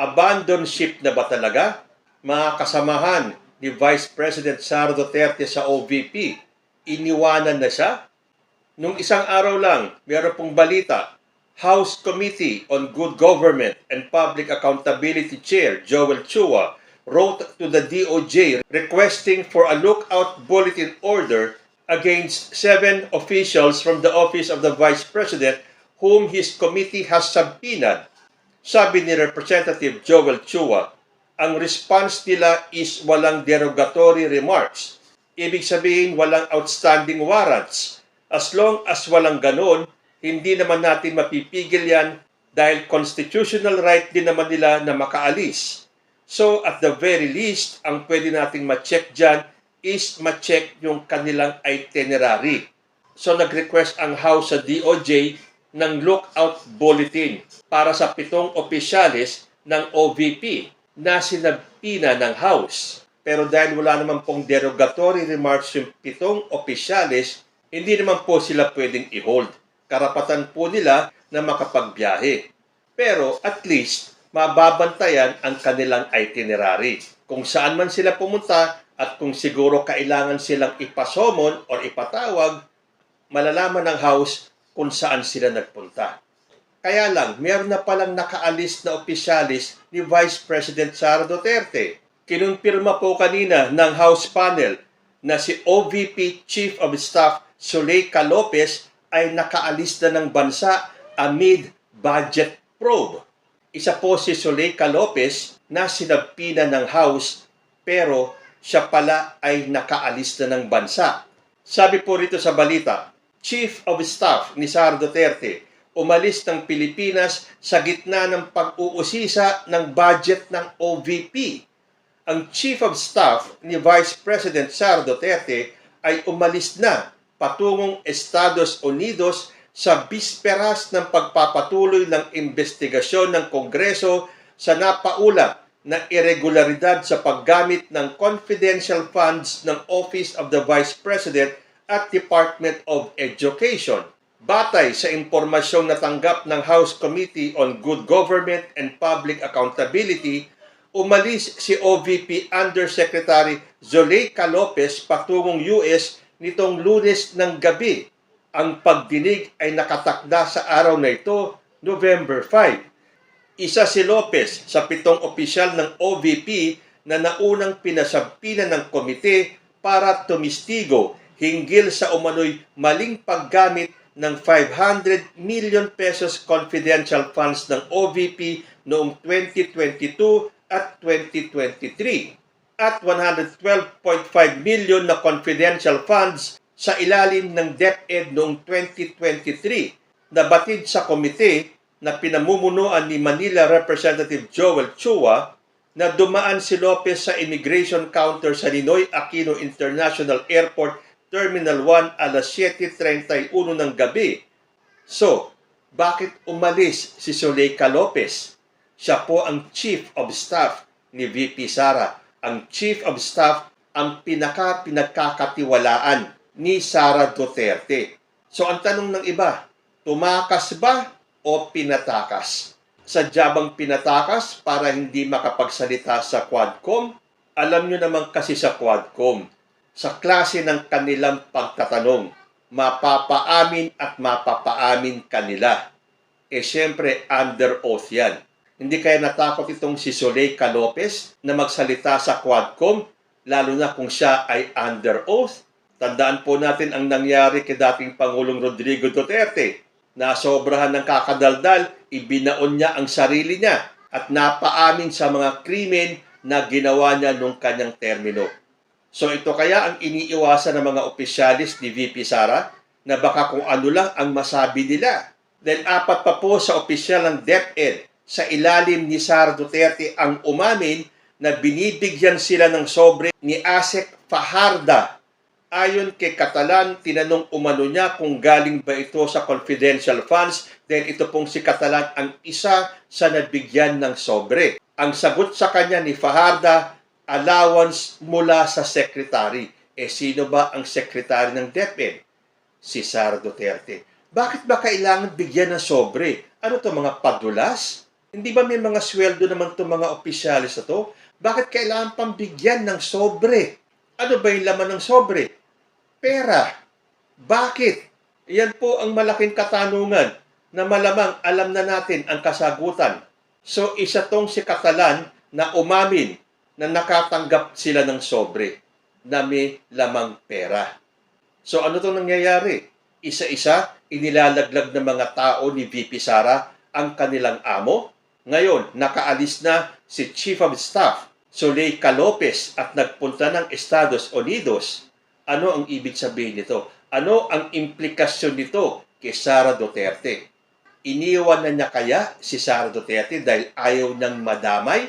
Abandon ship na ba talaga? Mga kasamahan ni Vice President Sara Duterte sa OVP, iniwanan na siya? Nung isang araw lang, meron pong balita, House Committee on Good Government and Public Accountability Chair Joel Chua wrote to the DOJ requesting for a lookout bulletin order against 7 officials from the Office of the Vice President whom his committee has subpoenaed. Sabi ni Representative Joel Chua, ang response nila is walang derogatory remarks. Ibig sabihin walang outstanding warrants. As long as walang ganon, hindi naman natin mapipigil yan dahil constitutional right din naman nila na makaalis. So at the very least, ang pwede nating ma-check dyan is ma-check yung kanilang itinerary. So nag-request ang House sa DOJ ng lookout bulletin para sa 7 opisyalis ng OVP na sinabpina ng House. Pero dahil wala naman pong derogatory remarks yung 7 opisyalis, hindi naman po sila pwedeng i-hold. Karapatan po nila na makapagbiyahe. Pero at least, mababantayan ang kanilang itinerary. Kung saan man sila pumunta at kung siguro kailangan silang ipasomon o ipatawag, malalaman ng House kung saan sila nagpunta. Kaya lang, meron na palang nakaalis na opisyalis ni Vice President Sara Duterte. Kinumpirma po kanina ng House panel na si OVP Chief of Staff Zuleika Lopez ay nakaalis na ng bansa amid budget probe. Isa po si Zuleika Lopez na sinabpina ng House pero siya pala ay nakaalis na ng bansa. Sabi po rito sa balita, Chief of Staff ni Sara Duterte umalis ng Pilipinas sa gitna ng pag-uusisa ng budget ng OVP. Ang Chief of Staff ni Vice President Sara Duterte ay umalis na patungong Estados Unidos sa bisperas ng pagpapatuloy ng investigasyon ng Kongreso sa napaulat na irregularidad sa paggamit ng confidential funds ng Office of the Vice President at Department of Education. Batay sa impormasyong natanggap ng House Committee on Good Government and Public Accountability, umalis si OVP Undersecretary Zuleika Lopez patungong US nitong Lunes ng gabi. Ang pagdinig ay nakatakda sa araw na ito, November 5. Isa si Lopez sa 7 opisyal ng OVP na naunang pinasabpina ng komite para tumistigo hinggil sa umano'y maling paggamit ng 500 million pesos confidential funds ng OVP noong 2022 at 2023 at 112.5 million na confidential funds sa ilalim ng DepEd noong 2023. Nabatid sa komite na pinamumunuan ni Manila Representative Joel Chua na dumaan si Lopez sa immigration counter sa Ninoy Aquino International Airport Terminal 1 alas 7:31 ng gabi. So, bakit umalis si Zuleika Lopez? Siya po ang Chief of Staff ni VP Sara. Ang Chief of Staff ang pinagkakatiwalaan ni Sara Duterte. So, ang tanong ng iba, tumakas ba o pinatakas? Sadya bang pinatakas para hindi makapagsalita sa Quadcom? Alam nyo naman kasi sa Quadcom, sa klase ng kanilang pagtatanong, mapapaamin at mapapaamin kanila. Siyempre, under oath yan. Hindi kaya natakot itong si Zuleika Lopez na magsalita sa Quadcom, lalo na kung siya ay under oath? Tandaan po natin ang nangyari kay dating Pangulong Rodrigo Duterte. Nasobrahan ng kakadaldal, ibinaon niya ang sarili niya at napaamin sa mga krimen na ginawa niya nung kanyang termino. So ito kaya ang iniiwasan ng mga opisyalis ni VP Sara na baka kung ano lang ang masabi nila. Then 4 pa po sa opisyal ng DepEd sa ilalim ni Sara Duterte ang umamin na binibigyan sila ng sobre ni Asek Fajarda. Ayon kay Catalan, tinanong umano niya kung galing ba ito sa confidential funds. Then ito pong si Catalan ang isa sa nabigyan ng sobre. Ang sagot sa kanya ni Fajarda, allowance mula sa secretary. Sino ba ang secretary ng DepEd? Si Sara Duterte. Bakit ba kailangan bigyan ng sobre? Ano to, mga padulas? Hindi ba may mga sweldo naman itong mga opisyalis na to? Bakit kailangan pang bigyan ng sobre? Ano ba yung laman ng sobre? Pera. Bakit? Yan po ang malaking katanungan na malamang alam na natin ang kasagutan. So isa tong si Catalan na umamin na nakatanggap sila ng sobre na may lamang pera. So ano itong nangyayari? Isa-isa, inilalaglag ng mga tao ni VP Sara ang kanilang amo. Ngayon, nakaalis na si Chief of Staff, Zuleika Lopez, at nagpunta ng Estados Unidos. Ano ang ibig sabihin nito? Ano ang implikasyon nito kay Sara Duterte? Iniwan na niya kaya si Sara Duterte dahil ayaw niyang madamay?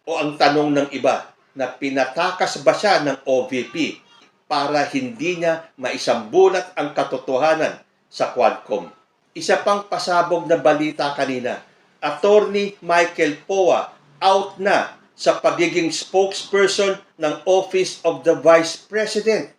O ang tanong ng iba, na pinatakas ba siya ng OVP para hindi niya maisambulat ang katotohanan sa Quadcom? Isa pang pasabog na balita kanina, Attorney Michael Poa out na sa pagiging spokesperson ng Office of the Vice President.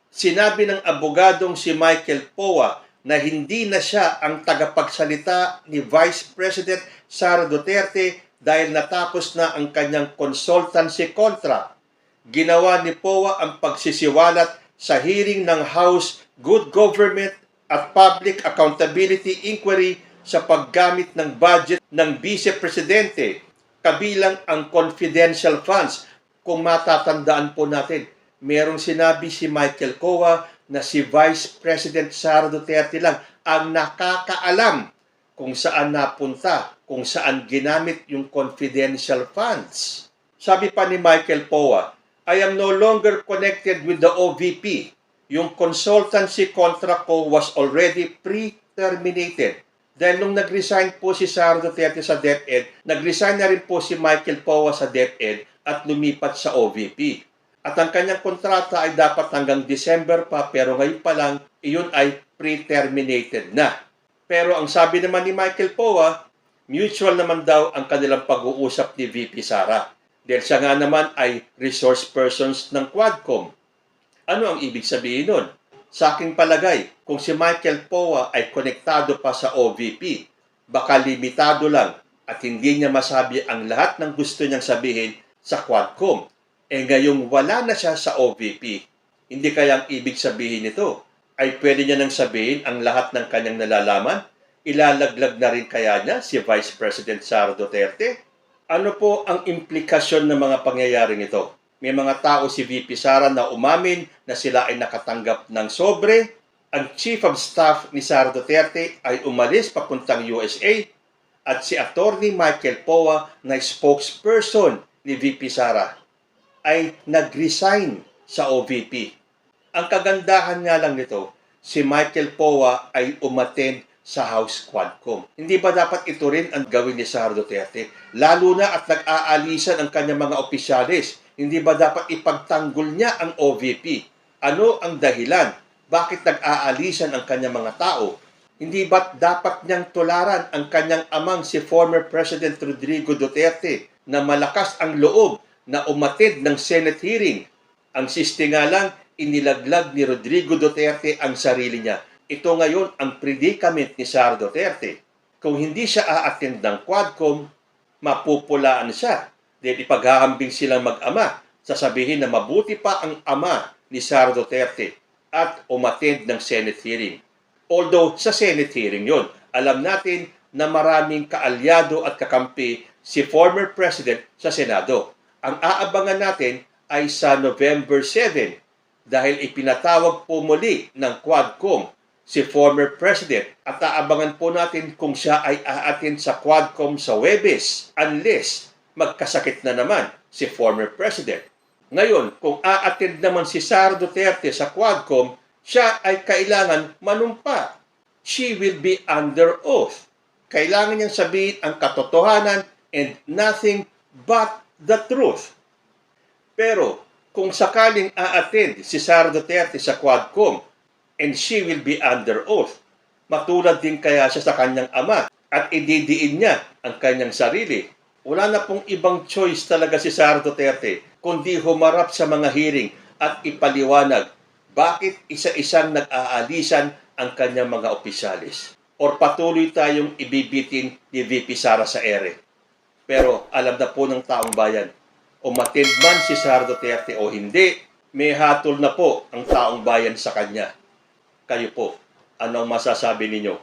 Sinabi ng abogadong si Michael Poa na hindi na siya ang tagapagsalita ni Vice President Sara Duterte dahil natapos na ang kanyang consultancy contract. Ginawa ni Poa ang pagsisiwalat sa hearing ng House Good Government at Public Accountability Inquiry sa paggamit ng budget ng Vice Presidente, kabilang ang confidential funds. Kung matatandaan po natin, merong sinabi si Michael Poa na si Vice President Sara Duterte lang ang nakakaalam kung saan napunta, kung saan ginamit yung confidential funds. Sabi pa ni Michael Poa, I am no longer connected with the OVP. Yung consultancy contract ko was already pre-terminated. Dahil nung nag-resign po si Sara Duterte sa DepEd, nag-resign na rin po si Michael Poa sa DepEd at lumipat sa OVP. At ang kanyang kontrata ay dapat hanggang December pa, pero ngayon pa lang, iyon ay pre-terminated na. Pero ang sabi naman ni Michael Poa, mutual naman daw ang kanilang pag-uusap ni VP Sara. Dahil siya nga naman ay resource persons ng Quadcom. Ano ang ibig sabihin nun? Sa aking palagay, kung si Michael Poa ay konektado pa sa OVP, baka limitado lang at hindi niya masabi ang lahat ng gusto niyang sabihin sa Quadcom. Ngayong wala na siya sa OVP, hindi kayang ibig sabihin nito ay pwede niya nang sabihin ang lahat ng kanyang nalalaman? Ilalaglag na rin kaya niya si Vice President Sara Duterte? Ano po ang implikasyon ng mga pangyayaring ito? May mga tao si VP Sara na umamin na sila ay nakatanggap ng sobre. Ang Chief of Staff ni Sara Duterte ay umalis papuntang USA. At si Attorney Michael Poa na spokesperson ni VP Sara ay nag-resign sa OVP. Ang kagandahan nga lang nito, si Michael Poa ay umattend sa House Quadcom. Hindi ba dapat ito rin ang gawin ni Sara Duterte? Lalo na at nag-aalisan ang kanyang mga opisyalis. Hindi ba dapat ipagtanggol niya ang OVP? Ano ang dahilan? Bakit nag-aalisan ang kanyang mga tao? Hindi ba dapat niyang tularan ang kanyang amang si former President Rodrigo Duterte na malakas ang loob na umatid ng Senate hearing? Ang siste nga lang, inilaglag ni Rodrigo Duterte ang sarili niya. Ito ngayon ang predicament ni Sara Duterte. Kung hindi siya a-attend ng Quadcom, mapupulaan siya. Dahil ipaghahambing silang mag-ama. Sasabihin na mabuti pa ang ama ni Sara Duterte at umatid ng Senate hearing. Although sa Senate hearing yon, alam natin na maraming kaalyado at kakampi si former President sa Senado. Ang aabangan natin ay sa November 7 dahil ipinatawag po muli ng Quadcom si former President at aabangan po natin kung siya ay aatin sa Quadcom sa Huwebes unless magkasakit na naman si former President. Ngayon, kung aattend naman si Sara Duterte sa Quadcom, siya ay kailangan manumpa. She will be under oath. Kailangan niyang sabihin ang katotohanan and nothing but the truth. Pero kung sakaling aattend si Sara Duterte sa Quadcom and she will be under oath, matulad din kaya siya sa kanyang ama at ididiin niya ang kanyang sarili. Wala na pong ibang choice talaga si Sara Duterte kundi humarap sa mga hearing at ipaliwanag bakit isa-isang nag-aalisan ang kanyang mga opisyalis. Or patuloy tayong ibibitin ni VP Sara sa ere. Pero alam na po ng taong bayan, umatid man si Sara Duterte o hindi, may hatol na po ang taong bayan sa kanya. Kayo po, ano ang masasabi ninyo?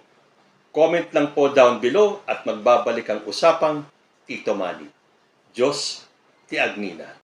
Comment lang po down below at magbabalik ang usapang Tito Manny. Diyos ti Agnina.